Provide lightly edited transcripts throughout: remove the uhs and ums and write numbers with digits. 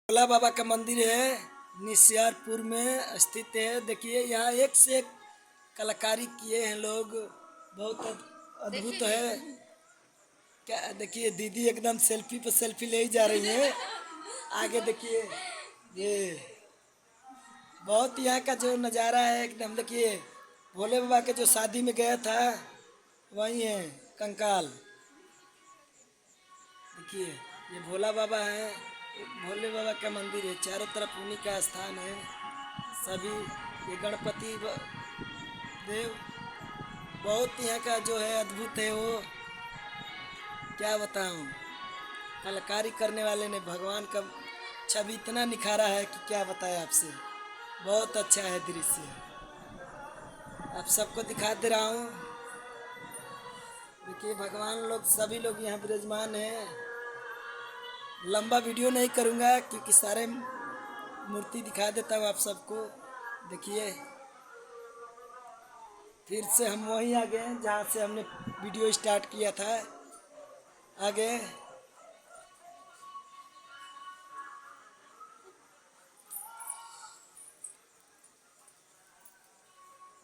भोला बाबा का मंदिर है, निस्यारपुर में स्थित है। देखिए यहाँ एक से एक कलाकारी किए हैं लोग, बहुत अद्भुत है। क्या देखिए दीदी एकदम सेल्फी पे सेल्फी ले ही जा रही है। आगे देखिए ये बहुत यहाँ का जो नज़ारा है एकदम। देखिए भोले बाबा के जो शादी में गया था वही है कंकाल। देखिए ये भोला बाबा है, भोले बाबा का मंदिर है, चारों तरफ उन्हीं का स्थान है। सभी ये गणपति देव बहुत यहाँ का जो है अद्भुत है। वो क्या बताऊँ, कलाकारी करने वाले ने भगवान का छवि इतना निखारा है कि क्या बताएं आपसे। बहुत अच्छा है दृश्य, आप सबको दिखा दे रहा हूँ। देखिए भगवान लोग सभी लोग यहाँ विराजमान हैं। लंबा वीडियो नहीं करूँगा क्योंकि सारे मूर्ति दिखा देता हूँ आप सबको। देखिए फिर से हम वहीं आ गए जहाँ से हमने वीडियो स्टार्ट किया था। आगे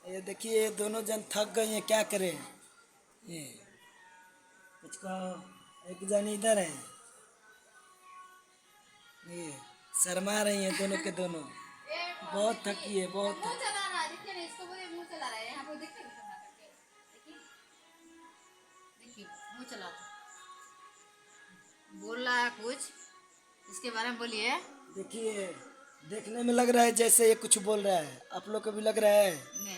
ये देखिए ये दोनों जन थक गए हैं, क्या करें। ये कुछ कहो, एक जन इधर है, ये शर्मा रही हैं दोनों के दोनों। बहुत थकी है, बहुत मुंह चला रहा है, देखिए ना इसको, बोले मुंह चला रहा है। यहाँ पे देखिए देखिए मुंह चला बोल रहा है कुछ, इसके बारे में बोलिए। देखिए देखने में लग रहा है जैसे ये कुछ बोल रहा है, आप लोग को भी लग रहा है। नहीं